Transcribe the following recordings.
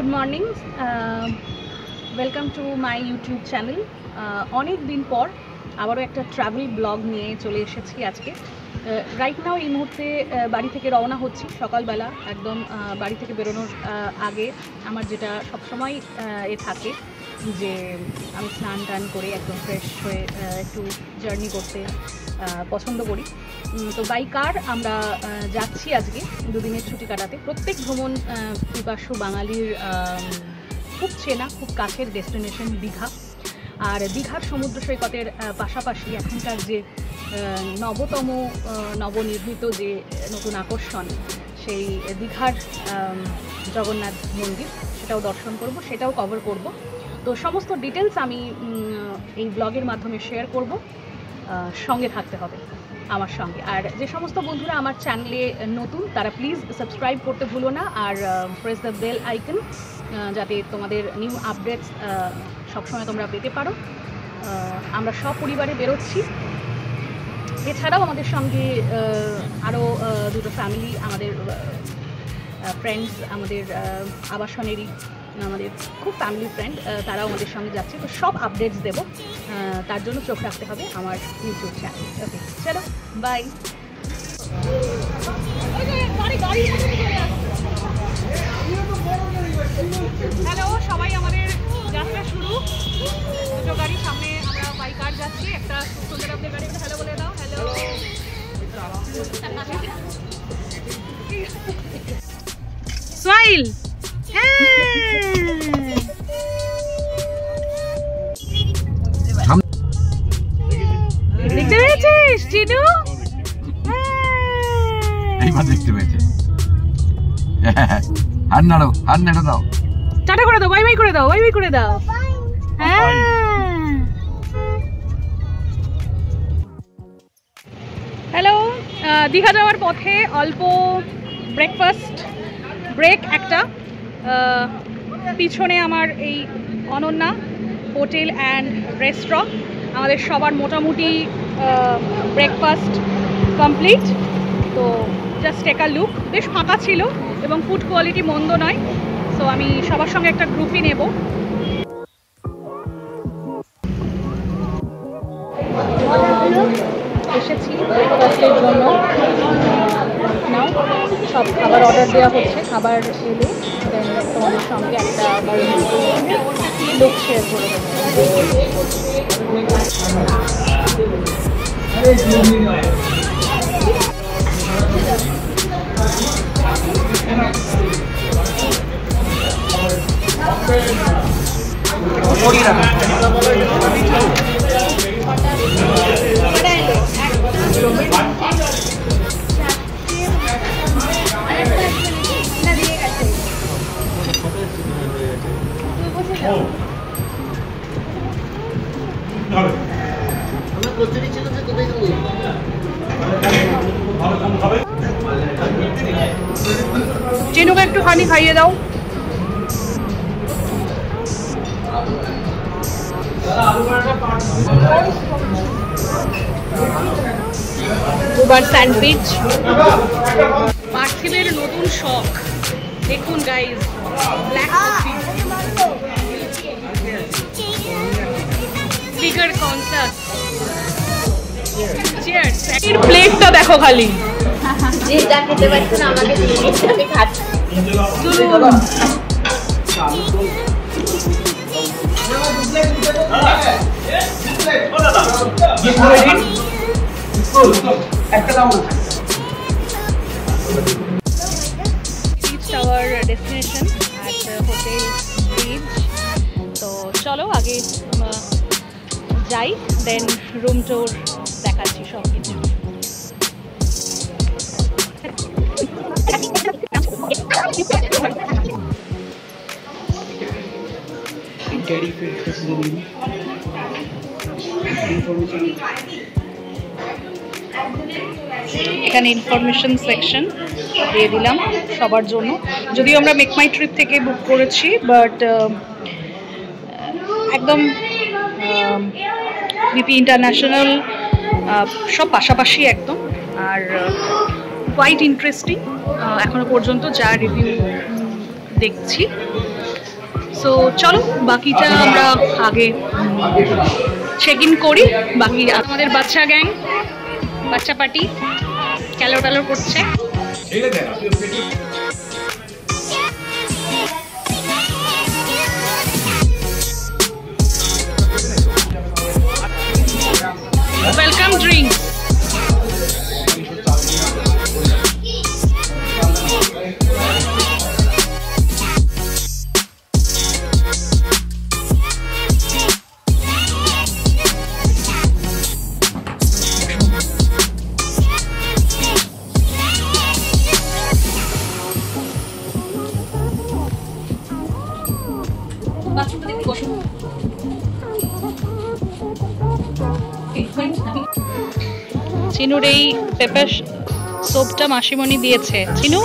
Good morning, welcome to my YouTube channel. অনেক দিন পর আবারও একটা ট্রাভেল ব্লগ নিয়ে চলে এসেছি আজকে। রাইট নাও এই মুহূর্তে বাড়ি থেকে রওনা হচ্ছি সকালবেলা, একদম বাড়ি থেকে বেরোনোর আগে আমার যেটা সবসময় থাকে যে আমি স্নান টান করে একদম ফ্রেশ হয়ে একটু জার্নি করতে পছন্দ করি। তো বাই কার আমরা যাচ্ছি আজকে দুদিনের ছুটি কাটাতে। প্রত্যেক ভ্রমণ পিপাসু বাঙালির খুব চেনা, খুব কাছের ডেস্টিনেশন দীঘা। আর দীঘার সমুদ্র সৈকতের পাশাপাশি এখনকার যে নবনির্মিত যে নতুন আকর্ষণ, সেই দীঘার জগন্নাথ মন্দির, সেটাও দর্শন করব, সেটাও কভার করব। তো সমস্ত ডিটেলস আমি এই ব্লগের মাধ্যমে শেয়ার করব, সঙ্গে থাকতে হবে আমার সঙ্গে। আর যে সমস্ত বন্ধুরা আমার চ্যানেলে নতুন তারা প্লিজ সাবস্ক্রাইব করতে ভুলো না, আর প্রেস দ্য বেল আইকন, যাতে তোমাদের নিউ আপডেটস সবসময় তোমরা পেতে পারো। আমরা সব পরিবারে বেরোচ্ছি, এছাড়াও আমাদের সঙ্গে আরও দুটো ফ্যামিলি, আমাদের ফ্রেন্ডস, আমাদের আবাসনেরই আমাদের খুব ফ্যামিলি ফ্রেন্ড, তারাও আমাদের সঙ্গে যাচ্ছে। তো সব আপডেটস দেবো, তার জন্য চোখ রাখতে হবে আমার ইউটিউব চ্যানেল। ওকে, চলো বাই। হ্যালো সবাই, আমাদের যাত্রা শুরু। দুটো গাড়ি সামনে, আমরা বাই কার যাচ্ছি। একটা সুন্দর আপনাদের গাড়ি, হ্যালো বলে দাও। হ্যালো সোহাইল, দেখতে পেয়েছিস চিনু? এইবার দেখতে পেয়েছে। হাত নাড়ো, হাত নেড়ে দাও, টাটা করে দাও, বাই বাই করে দাও, বাই বাই করে দাও। হ্যাঁ, হ্যালো। দীঘা যাওয়ার পথে অল্প ব্রেকফাস্ট ব্রেক একটা। পিছনে আমার এই অনন্যা হোটেল অ্যান্ড রেস্টুরেন্ট, আমাদের সবার মোটামুটি ব্রেকফাস্ট কমপ্লিট। তো জাস্ট টেক আ লুক, বেশ ফাঁকা ছিল এবং ফুড কোয়ালিটি মন্দ নয়। সো আমি সবার সঙ্গে একটা গ্রুপই নেব। এসেছি ব্রেকফাস্টের জন্য। নাও সব খাবার অর্ডার দেওয়া হচ্ছে, খাবার এলে দেন তোমাদের সঙ্গে একটা লুক শেয়ার করে দেবো। চিনুকে একটুখানি খাইয়ে দাও। দুবার স্যান্ডউইচ। পার্থিবের নতুন শখ দেখুন guys, black coffee, figure conscious. Cheers. এর প্লেটটা দেখো খালি, যেটা খেতে পারছি না আমাকে দিয়ে দিচ্ছে, আমি খাচ্ছি। our destination at Hotel Bridge. তো চলো আগে যাই, দেন রুম ট্যুর দেখাচ্ছি সব কিছু। এখানে ইনফরমেশন সেকশন দিয়ে দিলাম সবার জন্য। যদিও আমরা মেক মাই ট্রিপ থেকে বুক করেছি, বাট একদম বিপি ইন্টারন্যাশনাল সব পাশাপাশি একদম। আর কোয়াইট ইন্টারেস্টিং এখনো পর্যন্ত যা রিভিউ দেখছি। সো চলো বাকিটা আমরা আগে চেক ইন করি। বাকি আমাদের বাচ্চা গ্যাং, বাচ্চা পার্টি ক্যালোর ট্যালোর করছে। Welcome drink. চিনুর এই পেপার সোপটা মাসিমণি দিয়েছে। চিনু,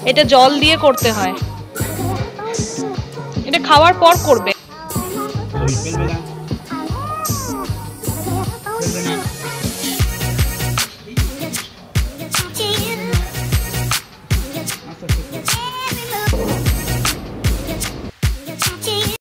এটা জল দিয়ে করতে হয়, এটা খাওয়ার পর করবে।